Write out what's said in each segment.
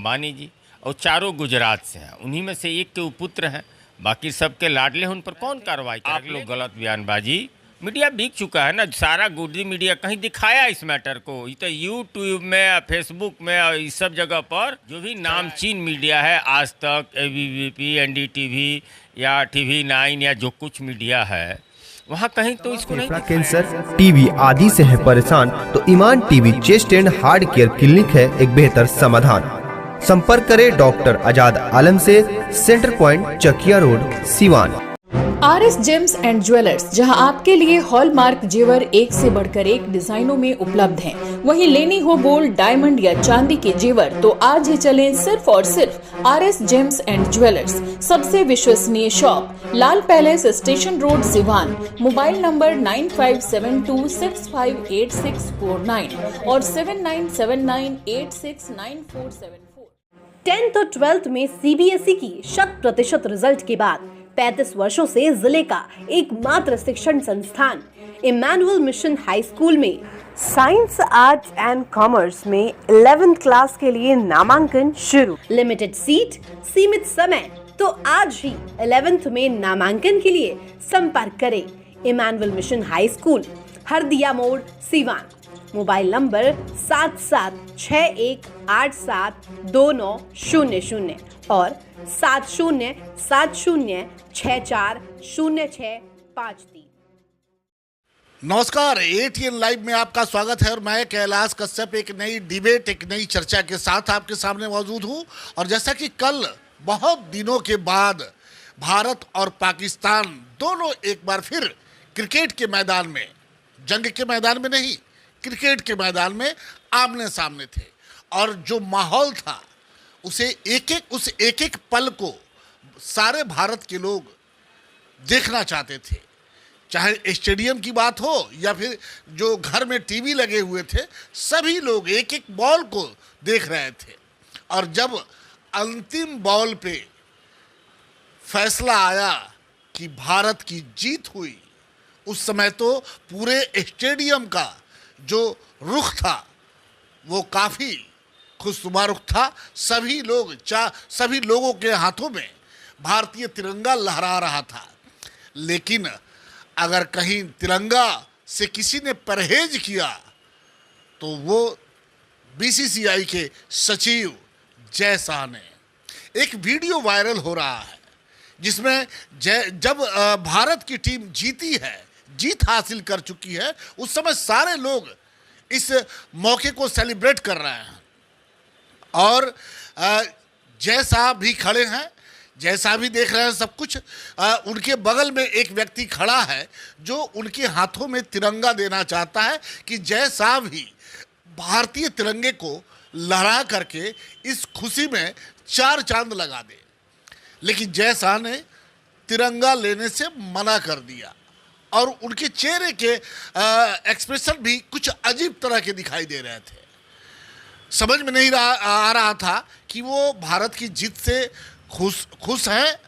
अंबानी जी, और चारों गुजरात से हैं। उन्हीं में से एक के पुत्र हैं, बाकी सबके लाडले हैं। उन पर कौन कार्रवाई? आप लोग गलत बयानबाजी, मीडिया बिक चुका है ना, सारा गुर्दी मीडिया कहीं दिखाया इस मैटर को। ये तो यूट्यूब में, फेसबुक में और इस सब जगह पर जो भी नामचीन मीडिया है, आज तक, ABP, NDTV या TV9 या जो कुछ मीडिया है, वहाँ कहीं तो इसको नहीं दिखाया। कैंसर, टीबी आदि से है परेशान तो Iman TB chest and heart care clinic है एक बेहतर समाधान। संपर्क करें डॉक्टर आजाद आलम से, centre point, Chakiya road, Siwan. RS James and jewellers, जहां आपके लिए हॉलमार्क जेवर एक से बढ़कर एक डिजाइनों में उपलब्ध हैं। वहीं लेनी हो गोल्ड, डायमंड या चांदी के जेवर तो आज ही चलें सिर्फ और सिर्फ RS जेम्स एंड ज्वेलर्स। सबसे विश्वसनीय shop, Lal palace, station road, Siwan. Mobile number 9572658649 और 7979869474। 10th और 12th में CBSE की 100% रिजल्ट के बाद 35 वर्षों से जिले का एकमात्र शिक्षण संस्थान इमैनुअल मिशन हाई स्कूल में साइंस, आर्ट्स एंड कॉमर्स में 11th क्लास के लिए नामांकन शुरू। लिमिटेड सीट, सीमित समय, तो आज ही 11th में नामांकन के लिए संपर्क करें Emmanuel mission high school, Hardiya मोड़, सिवान। मोबाइल नंबर 7761872900 और 7070640653। नमस्कार, ATN लाइव में आपका स्वागत है और मैं कैलाश कश्यप एक नई डिबेट, एक नई चर्चा के साथ आपके सामने मौजूद हूं। और जैसा कि कल बहुत दिनों के बाद भारत और पाकिस्तान दोनों एक बार फिर क्रिकेट के मैदान में, जंग के मैदान में नहीं, क्रिकेट के मैदान में आमने सामने थे। और जो माहौल था उस एक एक पल को सारे भारत के लोग देखना चाहते थे। चाहे स्टेडियम की बात हो या फिर जो घर में टीवी लगे हुए थे, सभी लोग एक एक बॉल को देख रहे थे। और जब अंतिम बॉल पे फैसला आया कि भारत की जीत हुई, उस समय तो पूरे स्टेडियम का जो रुख था वो काफ़ी खुशनुमा रुख था। सभी लोगों के हाथों में भारतीय तिरंगा लहरा रहा था। लेकिन अगर कहीं तिरंगा से किसी ने परहेज किया तो वो BCCI के सचिव जय शाह ने। एक वीडियो वायरल हो रहा है जिसमें जब भारत की टीम जीती है, जीत हासिल कर चुकी है, उस समय सारे लोग इस मौके को सेलिब्रेट कर रहे हैं। और जय साहब भी खड़े हैं, जय साहब भी देख रहे हैं सब कुछ। उनके बगल में एक व्यक्ति खड़ा है जो उनके हाथों में तिरंगा देना चाहता है कि जय साहब ही भारतीय तिरंगे को लहरा करके इस खुशी में 4 चांद लगा दे। लेकिन जय शाह ने तिरंगा लेने से मना कर दिया और उनके चेहरे के एक्सप्रेशन भी कुछ अजीब तरह के दिखाई दे रहे थे। समझ में नहीं आ रहा था कि वो भारत की जीत से खुश हैं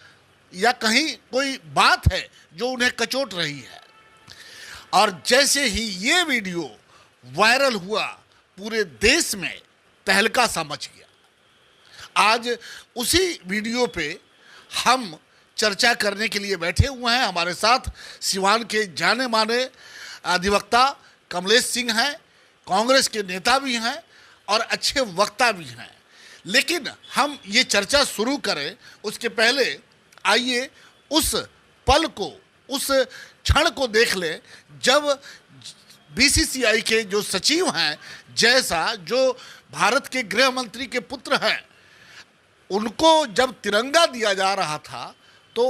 या कहीं कोई बात है जो उन्हें कचोट रही है। और जैसे ही ये वीडियो वायरल हुआ, पूरे देश में तहलका सा मच गया। आज उसी वीडियो पे हम चर्चा करने के लिए बैठे हुए हैं। हमारे साथ सिवान के जाने माने अधिवक्ता कमलेश सिंह हैं, कांग्रेस के नेता भी हैं और अच्छे वक्ता भी हैं। लेकिन हम ये चर्चा शुरू करें उसके पहले आइए उस पल को, उस क्षण को देख लें जब BCCI के जो सचिव हैं जय शाह, जो भारत के गृह मंत्री के पुत्र हैं, उनको जब तिरंगा दिया जा रहा था तो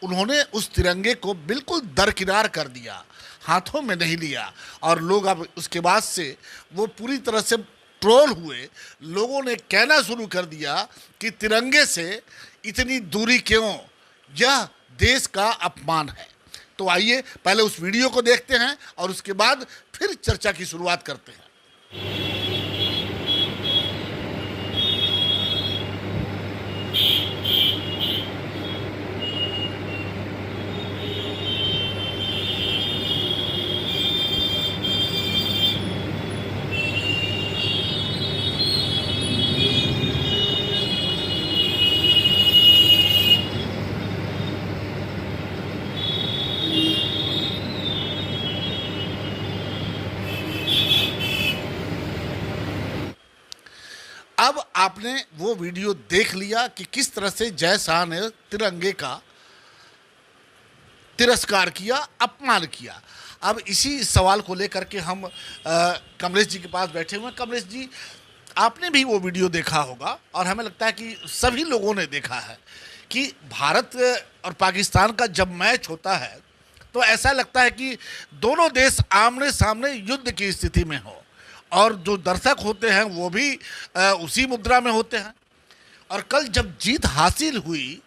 उन्होंने उस तिरंगे को बिल्कुल दरकिनार कर दिया, हाथों में नहीं लिया। और लोग अब उसके बाद से वो पूरी तरह से ट्रोल हुए। लोगों ने कहना शुरू कर दिया कि तिरंगे से इतनी दूरी क्यों, यह देश का अपमान है। तो आइए पहले उस वीडियो को देखते हैं और उसके बाद फिर चर्चा की शुरुआत करते हैं। आपने वो वीडियो देख लिया कि किस तरह से जय शाह ने तिरंगे का तिरस्कार किया, अपमान किया। अब इसी सवाल को लेकर के हम कमलेश जी के पास बैठे हुए हैं। कमलेश जी, आपने भी वो वीडियो देखा होगा और हमें लगता है कि सभी लोगों ने देखा है कि भारत और पाकिस्तान का जब मैच होता है तो ऐसा लगता है कि दोनों देश आमने सामने युद्ध की स्थिति में हो और जो दर्शक होते हैं वो भी उसी मुद्रा में होते हैं। और कल जब जीत हासिल हुई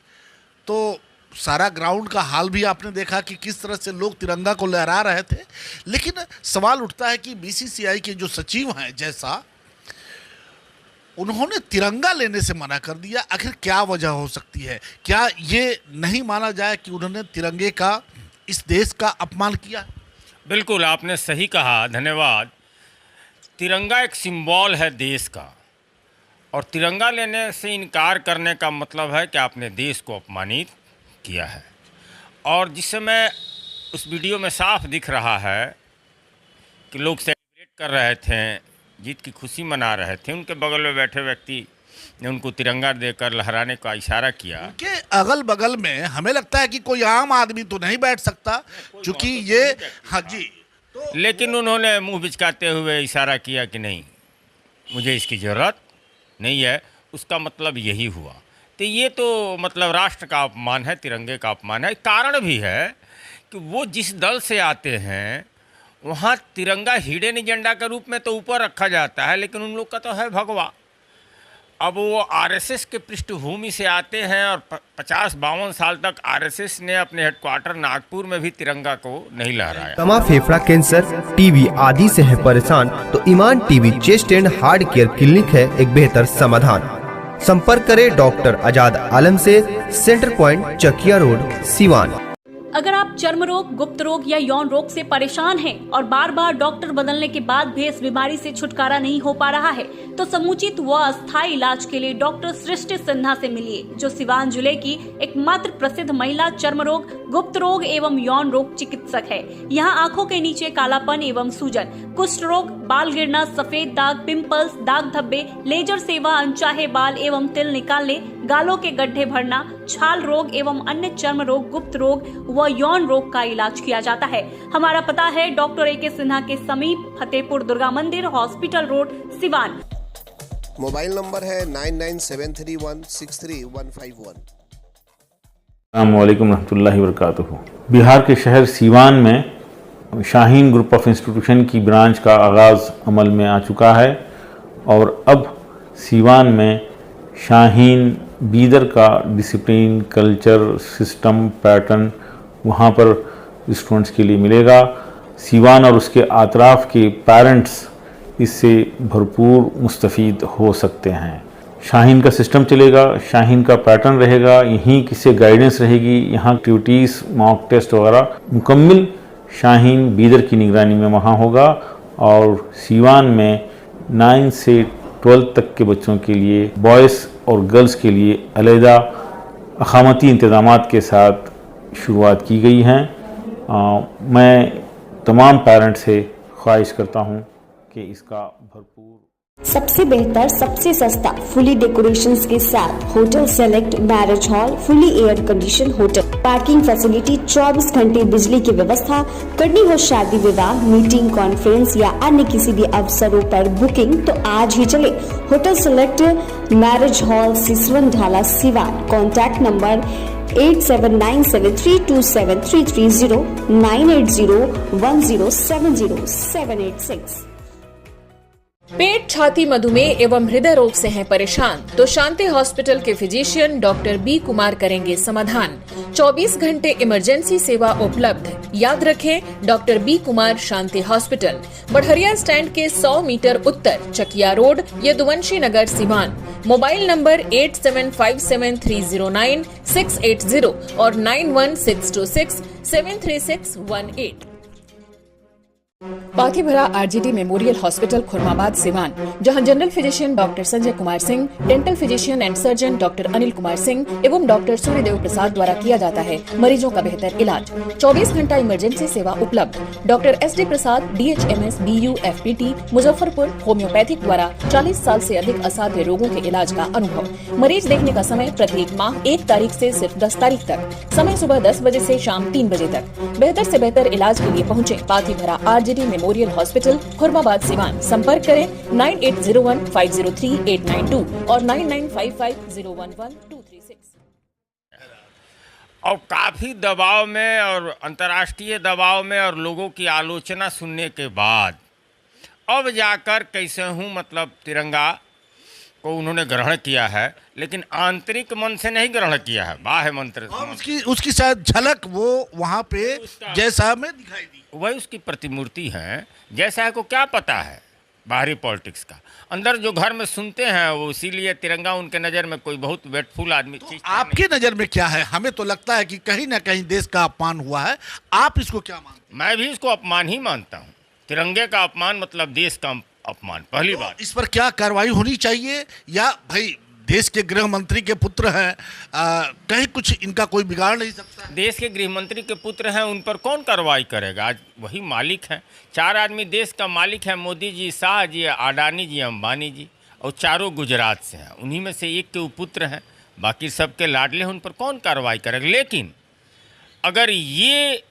तो सारा ग्राउंड का हाल भी आपने देखा कि किस तरह से लोग तिरंगा को लहरा रहे थे। लेकिन सवाल उठता है कि बीसीसीआई के जो सचिव हैं जैसा, उन्होंने तिरंगा लेने से मना कर दिया। आखिर क्या वजह हो सकती है? क्या ये नहीं माना जाए कि उन्होंने तिरंगे का, इस देश का अपमान किया? बिल्कुल, आपने सही कहा, धन्यवाद। तिरंगा एक सिंबल है देश का, और तिरंगा लेने से इनकार करने का मतलब है कि आपने देश को अपमानित किया है। और जिस समय उस वीडियो में साफ दिख रहा है कि लोग सेलिब्रेट कर रहे थे, जीत की खुशी मना रहे थे, उनके बगल में बैठे व्यक्ति ने उनको तिरंगा देकर लहराने का इशारा किया। उनके अगल बगल में हमें लगता है कि कोई आम आदमी तो नहीं बैठ सकता, क्योंकि ये, हाँ जी, तो लेकिन उन्होंने मुंह बिचकाते हुए इशारा किया कि नहीं, मुझे इसकी ज़रूरत नहीं है। उसका मतलब यही हुआ। तो ये तो मतलब राष्ट्र का अपमान है, तिरंगे का अपमान है। कारण भी है कि वो जिस दल से आते हैं वहाँ तिरंगा हिडन एजेंडा के रूप में तो ऊपर रखा जाता है, लेकिन उन लोग का तो है भगवा। अब वो आरएसएस के पृष्ठभूमि से आते हैं और 50-52 साल तक आरएसएस ने अपने हेडक्वार्टर नागपुर में भी तिरंगा को नहीं लहराया। दमा, फेफड़ा कैंसर, टीबी आदि से है परेशान तो Iman TB chest and heart care clinic है एक बेहतर समाधान। संपर्क करें डॉक्टर आजाद आलम से, centre point Chakiya road, Siwan. अगर आप चर्म रोग, गुप्त रोग या यौन रोग से परेशान हैं और बार बार डॉक्टर बदलने के बाद भी इस बीमारी से छुटकारा नहीं हो पा रहा है, तो समुचित व अस्थायी इलाज के लिए डॉक्टर सृष्टि सिन्हा से मिलिए, जो सिवान जिले की एकमात्र प्रसिद्ध महिला चर्म रोग, गुप्त रोग एवं यौन रोग चिकित्सक है। यहाँ आंखों के नीचे कालापन एवं सूजन, कुष्ठ रोग, बाल गिरना, सफेद दाग, पिंपल्स, दाग धब्बे, लेजर सेवा, अनचाहे बाल एवं तिल निकालने, गालों के गड्ढे भरना, छाल रोग एवं अन्य चर्म रोग, गुप्त रोग व यौन रोग का इलाज किया जाता है। हमारा पता है डॉक्टर ए के सिन्हा के समीप, फतेहपुर दुर्गा मंदिर, hospital road, Siwan. Mobile number है 9973163151। अस्सलामुअलैकुम रहमतुल्लाहि व बरकातुहू। बिहार के शहर सीवान में शाहीन ग्रुप ऑफ इंस्टीट्यूशन की ब्रांच का आगाज़ अमल में आ चुका है और अब सीवान में शाहीन बीदर का डिसिप्लिन, कल्चर, सिस्टम, पैटर्न वहाँ पर स्टूडेंट्स के लिए मिलेगा। सीवान और उसके आतराफ़ के पेरेंट्स इससे भरपूर मुस्तफ़ीद हो सकते हैं। शाहीन का सिस्टम चलेगा, शाहीन का पैटर्न रहेगा, यहीं किससे गाइडेंस रहेगी, यहाँ एक्टिविटीज़, मॉक टेस्ट वगैरह मुकम्मल शाहीन बीदर की निगरानी में वहाँ होगा। और सीवान में 9 से 12 तक के बच्चों के लिए, बॉयज़ और गर्ल्स के लिए अलहदा अखामती इंतज़ामात के साथ शुरुआत की गई हैं। मैं तमाम पेरेंट्स से ख्वाहिश करता हूँ कि इसका भरपूर, सबसे बेहतर, सबसे सस्ता, फुली डेकोरेशंस के साथ hotel select marriage hall, fully air condition hotel, parking facility, 24 घंटे बिजली की व्यवस्था। करनी हो शादी विवाह, मीटिंग, कॉन्फ्रेंस या अन्य किसी भी अवसरों पर बुकिंग तो आज ही चले hotel select marriage hall, Siswan ढाला, सिवान। Contact number 8797327330, 9801070786। पेट, छाती, मधुमेह एवं हृदय रोग से हैं परेशान तो शांति हॉस्पिटल के फिजिशियन डॉक्टर बी कुमार करेंगे समाधान। 24 घंटे इमरजेंसी सेवा उपलब्ध। याद रखें, doctor B Kumar, Shanti hospital, Barhariya stand के 100 मीटर उत्तर, Chakiya road, Yaduvanshi Nagar, Siwan. Mobile number 8757309680 और 9162673618। Pathibhara RGD memorial hospital Khurmabad Siwan, जहां general physician doctor Sanjay Kumar Singh, dental physician and surgeon doctor Anil Kumar Singh एवं डॉक्टर सूर्यदेव प्रसाद द्वारा किया जाता है मरीजों का बेहतर इलाज। 24 घंटा इमरजेंसी सेवा उपलब्ध। डॉक्टर SD प्रसाद, DHMS, BU, FPT, Muzaffarpur homeopathic द्वारा 40 साल से अधिक असाध्य रोगों के इलाज का अनुभव। मरीज देखने का समय प्रत्येक माह 1 तारीख से सिर्फ 10 तारीख तक। समय सुबह 10 बजे से शाम 3 बजे तक। बेहतर से बेहतर इलाज के लिए पहुंचे Pathibhara RGD memorial hospital Khurmabad Siwan. संपर्क करें 9801503892 और 9955011236। और काफ़ी दबाव में और अंतर्राष्ट्रीय दबाव में और लोगों की आलोचना सुनने के बाद अब जाकर कैसे हूँ मतलब तिरंगा को उन्होंने ग्रहण किया है, लेकिन आंतरिक मन से नहीं ग्रहण किया है, बाह्य मंत्र और उसकी शायद झलक वो वहाँ पे जय साहब में दिखाई दी। वही उसकी प्रतिमूर्ति है। जय साहब को क्या पता है बाहरी पॉलिटिक्स का, अंदर जो घर में सुनते हैं वो, इसीलिए तिरंगा उनके नज़र में कोई बहुत वेटफुल आदमी तो आपकी नज़र में क्या है? हमें तो लगता है कि कहीं ना कहीं देश का अपमान हुआ है। आप इसको क्या मानते हैं? मैं भी इसको अपमान ही मानता हूँ। तिरंगे का अपमान मतलब देश का अपमान। पहली बात, इस पर क्या कार्रवाई होनी चाहिए? या भाई देश के गृह मंत्री के पुत्र हैं, कहीं कुछ इनका कोई बिगाड़ नहीं सकता? देश के गृह मंत्री के पुत्र हैं, उन पर कौन कार्रवाई करेगा? आज वही मालिक हैं। 4 आदमी देश का मालिक है, मोदी जी, शाह जी, अडानी जी, अंबानी जी, और चारों गुजरात से हैं। उन्हीं में से एक के पुत्र हैं, बाकी सबके लाडले हैं, उन पर कौन कार्रवाई करेगा? लेकिन अगर ये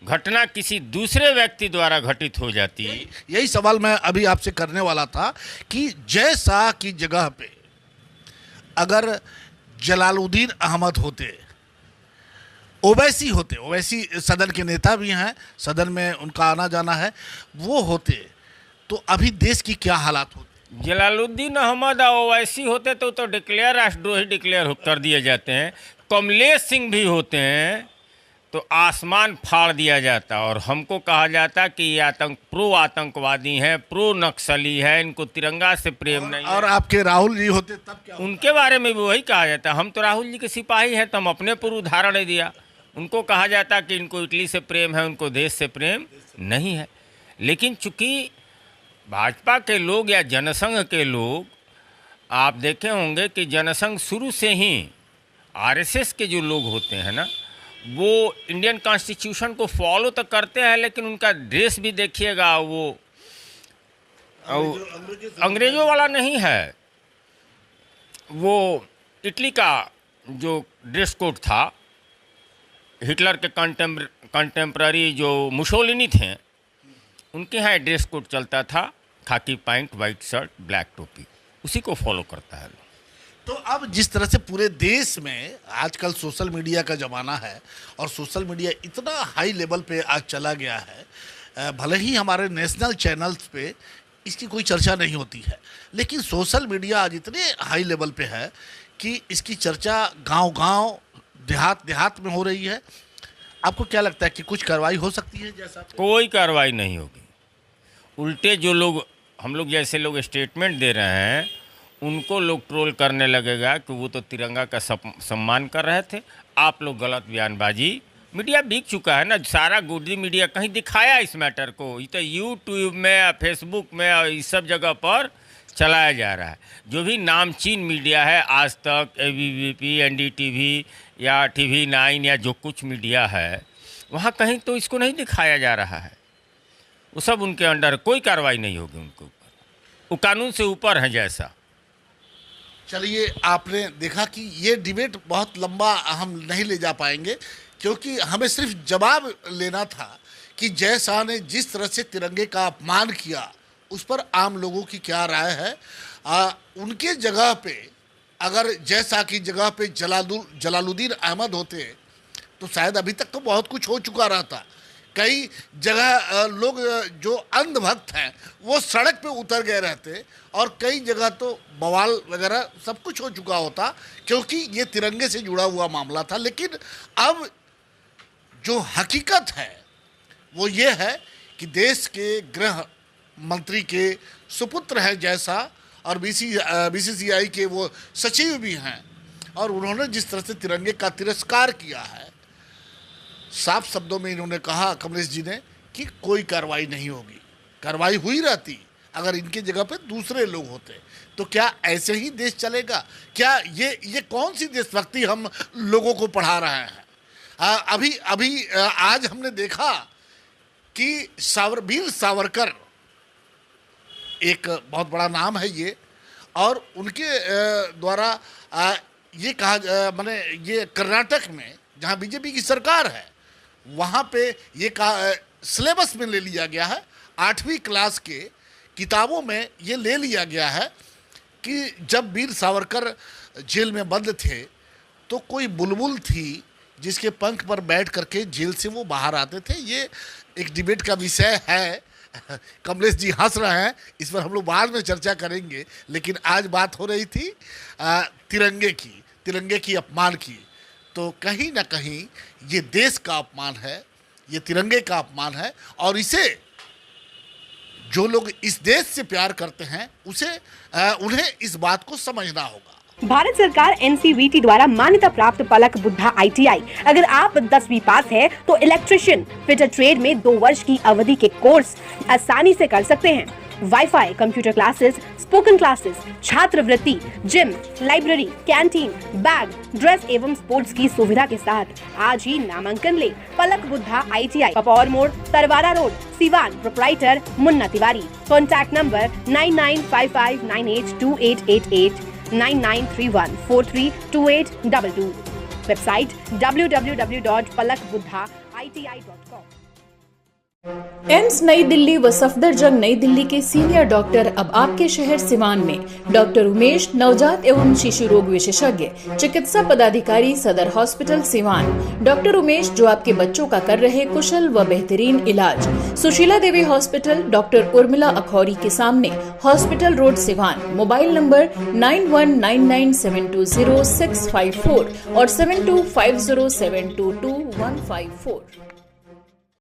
घटना किसी दूसरे व्यक्ति द्वारा घटित हो जाती, यही सवाल मैं अभी आपसे करने वाला था कि जय शाह की जगह पे अगर जलालुद्दीन अहमद होते, ओवैसी होते, ओवैसी सदन के नेता भी हैं, सदन में उनका आना जाना है, वो होते तो अभी देश की क्या हालात होती? जलालुद्दीन अहमद और ओवैसी होते तो डिक्लेयर राष्ट्रद्रोही डिक्लेयर कर दिए जाते हैं। कमलेश सिंह भी होते हैं तो आसमान फाड़ दिया जाता, और हमको कहा जाता कि ये प्रो आतंकवादी हैं, प्रो नक्सली है, इनको तिरंगा से प्रेम नहीं है। और आपके राहुल जी होते तब क्या? उनके बारे में भी वही कहा जाता। हम तो राहुल जी के सिपाही हैं, तो हम अपने पर उदाहरण दिया। उनको कहा जाता कि इनको इटली से प्रेम है, उनको देश से प्रेम नहीं है। लेकिन चूंकि भाजपा के लोग या जनसंघ के लोग, आप देखे होंगे कि जनसंघ शुरू से ही RSS के जो लोग होते हैं ना, वो इंडियन कॉन्स्टिट्यूशन को फॉलो तो करते हैं, लेकिन उनका ड्रेस भी देखिएगा, वो अंग्रेजों वाला नहीं है। वो इटली का जो ड्रेस कोड था, हिटलर के कंटेम्प्ररी जो मुसोलिनी थे, उनके यहाँ ड्रेस कोड चलता था, खाकी पैंट, वाइट शर्ट, ब्लैक टोपी, उसी को फॉलो करता है। तो अब जिस तरह से पूरे देश में आजकल सोशल मीडिया का ज़माना है और सोशल मीडिया इतना हाई लेवल पे आज चला गया है, भले ही हमारे नेशनल चैनल्स पे इसकी कोई चर्चा नहीं होती है, लेकिन सोशल मीडिया आज इतने हाई लेवल पे है कि इसकी चर्चा गांव-गांव, देहात में हो रही है। आपको क्या लगता है कि कुछ कार्रवाई हो सकती है? जैसा कोई कार्रवाई नहीं होगी। उल्टे जो लोग, हम लोग जैसे लोग स्टेटमेंट दे रहे हैं, उनको लोग ट्रोल करने लगेगा कि वो तो तिरंगा का सम्मान कर रहे थे, आप लोग गलत बयानबाजी। मीडिया बिक चुका है ना, सारा गुर्दी मीडिया कहीं दिखाया इस मैटर को। ये तो यूट्यूब में, फेसबुक में और इस सब जगह पर चलाया जा रहा है। जो भी नामचीन मीडिया है, आज तक, ABP, NDTV या TV9 या जो कुछ मीडिया है, वहाँ कहीं तो इसको नहीं दिखाया जा रहा है। वो सब उनके अंडर, कोई कार्रवाई नहीं होगी उनके ऊपर, वो कानून से ऊपर है जैसा। चलिए, आपने देखा कि ये डिबेट बहुत लंबा हम नहीं ले जा पाएंगे, क्योंकि हमें सिर्फ जवाब लेना था कि जय शाह ने जिस तरह से तिरंगे का अपमान किया, उस पर आम लोगों की क्या राय है। उनके जगह पे अगर जय शाह की जगह पे जलालुद्दीन अहमद होते तो शायद अभी तक तो बहुत कुछ हो चुका रहता। कई जगह लोग जो अंधभक्त हैं वो सड़क पे उतर गए रहते, और कई जगह तो बवाल वगैरह सब कुछ हो चुका होता, क्योंकि ये तिरंगे से जुड़ा हुआ मामला था। लेकिन अब जो हकीकत है वो ये है कि देश के गृह मंत्री के सुपुत्र हैं जय शाह, और BCCI के वो सचिव भी हैं, और उन्होंने जिस तरह से तिरंगे का तिरस्कार किया है, साफ शब्दों में इन्होंने कहा, कमलेश जी ने, कि कोई कार्रवाई नहीं होगी। कार्रवाई हुई रहती अगर इनकी जगह पे दूसरे लोग होते। तो क्या ऐसे ही देश चलेगा? क्या ये कौन सी देशभक्ति हम लोगों को पढ़ा रहे हैं? अभी आज हमने देखा कि वीर सावरकर एक बहुत बड़ा नाम है ये, और उनके द्वारा ये कहा माने ये कर्नाटक में जहाँ बीजेपी की सरकार है वहाँ पे ये कहा सिलेबस में ले लिया गया है, 8वीं क्लास के किताबों में ये ले लिया गया है कि जब वीर सावरकर जेल में बंद थे तो कोई बुलबुल थी जिसके पंख पर बैठ करके जेल से वो बाहर आते थे। ये एक डिबेट का विषय है। कमलेश जी हंस रहे हैं, इस पर हम लोग बाद में चर्चा करेंगे, लेकिन आज बात हो रही थी तिरंगे की अपमान की। तो कहीं ना कहीं ये देश का अपमान है, ये तिरंगे का अपमान है, और इसे जो लोग इस देश से प्यार करते हैं उन्हें इस बात को समझना होगा। भारत सरकार NCVT द्वारा मान्यता प्राप्त पलक बुद्धा ITI। अगर आप 10वीं पास है तो इलेक्ट्रिशियन फिटर ट्रेड में 2 वर्ष की अवधि के कोर्स आसानी से कर सकते हैं। WiFi, computer classes, spoken classes, छात्रवृत्ति, gym, library, canteen, bag, dress एवं स्पोर्ट्स की सुविधा के साथ आज ही नामांकन ले। पलक बुद्धा ITI, पपौर मोड़, Tarwara road, Siwan. Proprietor Munna Tiwari. Contact number 9955982888, 9931432822। Website www.palakbuddhaiti.com। AIIMS नई दिल्ली व सफदरजंग नई दिल्ली के सीनियर डॉक्टर अब आपके शहर सिवान में। डॉक्टर उमेश, नवजात एवं शिशु रोग विशेषज्ञ, चिकित्सा पदाधिकारी, सदर हॉस्पिटल सिवान। डॉक्टर उमेश जो आपके बच्चों का कर रहे कुशल व बेहतरीन इलाज। सुशीला देवी हॉस्पिटल, डॉक्टर उर्मिला अखौरी के सामने, hospital road Siwan. Mobile number 9199720654 और 7250722154।